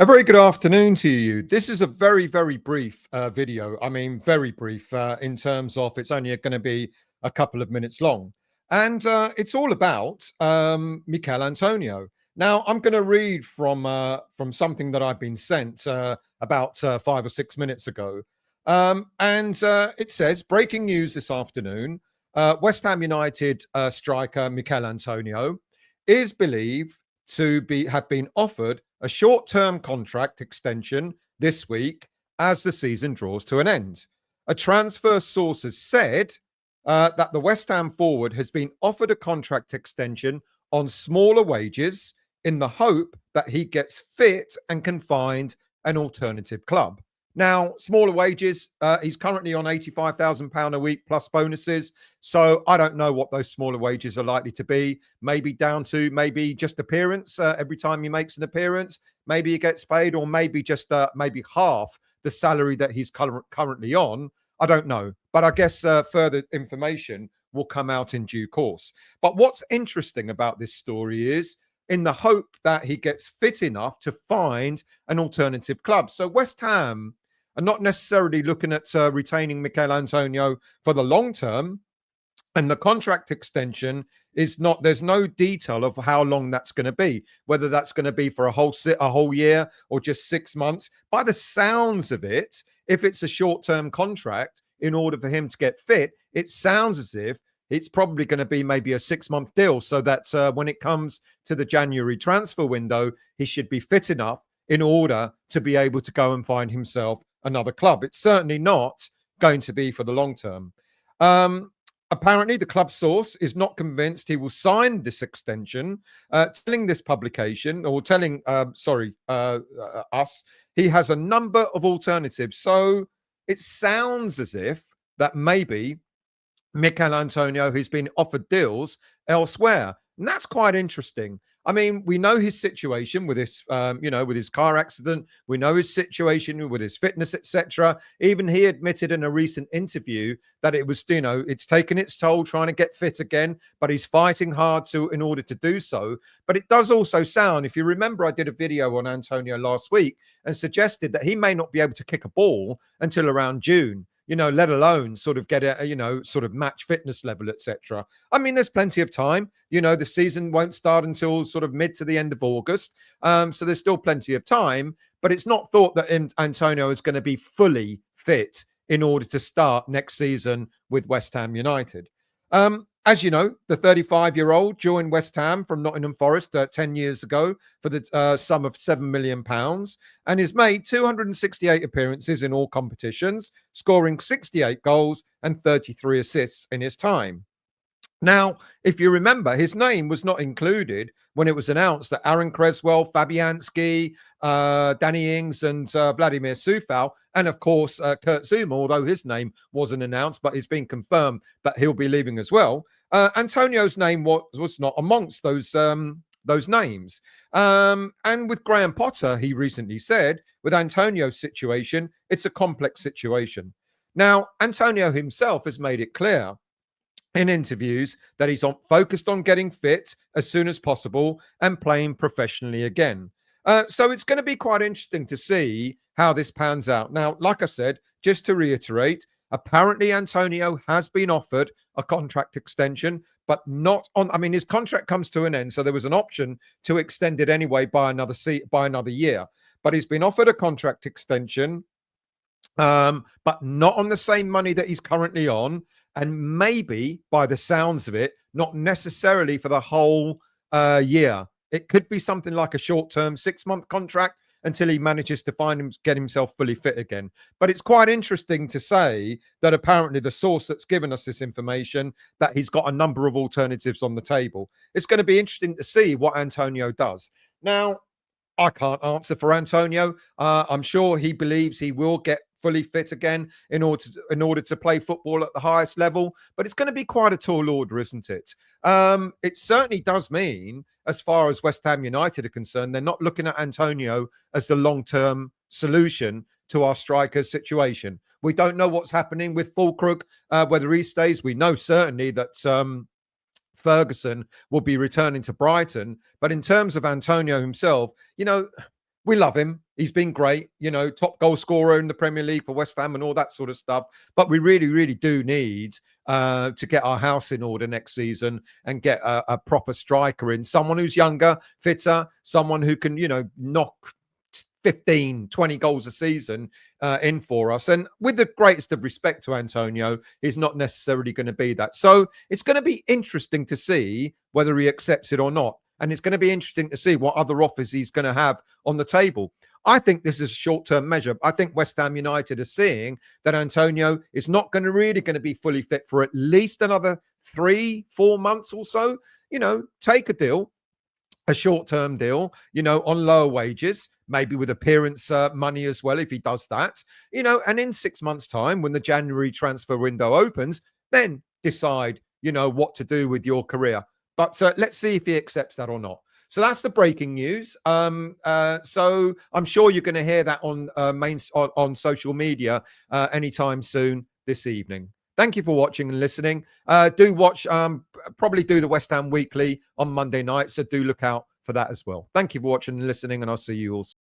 A very good afternoon to you. This is a very, very brief video. I mean, very brief in terms of it's only going to be a couple of minutes long. And it's all about Michail Antonio. Now, I'm going to read from something that I've been sent about 5 or 6 minutes ago. And it says, breaking news this afternoon, West Ham United striker Michail Antonio is believed to have been offered a short-term contract extension this week as the season draws to an end. A transfer source has said that the West Ham forward has been offered a contract extension on smaller wages in the hope that he gets fit and can find an alternative club. Now, smaller wages, he's currently on £85,000 a week plus bonuses. So I don't know what those smaller wages are likely to be. Maybe down to maybe just appearance every time he makes an appearance. Maybe he gets paid, or maybe just maybe half the salary that he's currently on. I don't know. But I guess further information will come out in due course. But what's interesting about this story is in the hope that he gets fit enough to find an alternative club. So West Ham are not necessarily looking at retaining Michail Antonio for the long term. And the contract extension is not, there's no detail of how long that's going to be, whether that's going to be for a whole year or just 6 months. By the sounds of it, if it's a short-term contract, in order for him to get fit, it sounds as if it's probably going to be maybe a 6-month deal, so that when it comes to the January transfer window, he should be fit enough in order to be able to go and find himself another club. It's certainly not going to be for the long term. Apparently, the club source is not convinced he will sign this extension, telling this publication, or telling, us, he has a number of alternatives. So it sounds as if that maybe Michail Antonio has been offered deals elsewhere. And that's quite interesting. I mean, we know his situation with this, with his car accident. We know his situation with his fitness, etc. Even he admitted in a recent interview that it was, it's taken its toll trying to get fit again, but he's fighting hard in order to do so. But it does also sound, if you remember, I did a video on Antonio last week and suggested that he may not be able to kick a ball until around June. Let alone sort of get a, sort of match fitness level, etc. I mean, there's plenty of time. The season won't start until sort of mid to the end of August. So there's still plenty of time, but it's not thought that Antonio is going to be fully fit in order to start next season with West Ham United. As you know, the 35-year-old joined West Ham from Nottingham Forest 10 years ago for the sum of £7 million and has made 268 appearances in all competitions, scoring 68 goals and 33 assists in his time. Now, if you remember, his name was not included when it was announced that Aaron Creswell, Fabianski, Danny Ings and Vladimir Sufal, and of course, Kurt Zouma, although his name wasn't announced, but it's been confirmed that he'll be leaving as well. Antonio's name was not amongst those names. And with Graham Potter, he recently said, with Antonio's situation, it's a complex situation. Now, Antonio himself has made it clear in interviews that he's focused on getting fit as soon as possible and playing professionally again. So it's going to be quite interesting to see how this pans out. Now, like I said, just to reiterate, apparently Antonio has been offered a contract extension, but not on. I mean, his contract comes to an end, so there was an option to extend it anyway by another year. But he's been offered a contract extension, but not on the same money that he's currently on. And maybe, by the sounds of it, not necessarily for the whole year. It could be something like a short-term 6-month contract until he manages to get himself fully fit again. But it's quite interesting to say that apparently the source that's given us this information, that he's got a number of alternatives on the table. It's going to be interesting to see what Antonio does. Now, I can't answer for Antonio. I'm sure he believes he will get fully fit again in order to play football at the highest level. But it's going to be quite a tall order, isn't it? It certainly does mean, as far as West Ham United are concerned, they're not looking at Antonio as the long-term solution to our striker's situation. We don't know what's happening with Fulkrug, whether he stays. We know certainly that Ferguson will be returning to Brighton. But in terms of Antonio himself, We love him. He's been great, top goal scorer in the Premier League for West Ham and all that sort of stuff. But we really, really do need to get our house in order next season and get a proper striker in, someone who's younger, fitter, someone who can, knock 15, 20 goals a season in for us. And with the greatest of respect to Antonio, he's not necessarily going to be that. So it's going to be interesting to see whether he accepts it or not. And it's going to be interesting to see what other offers he's going to have on the table. I think this is a short-term measure. I think West Ham United are seeing that Antonio is not going to be fully fit for at least another 3-4 months or so. Take a deal, a short-term deal, on lower wages, maybe with appearance money as well, if he does that, and in 6 months' time, when the January transfer window opens, then decide, what to do with your career. But let's see if he accepts that or not. So that's the breaking news. So I'm sure you're going to hear that on social media anytime soon this evening. Thank you for watching and listening. Do watch, probably do the West Ham Weekly on Monday night. So do look out for that as well. Thank you for watching and listening, and I'll see you all soon.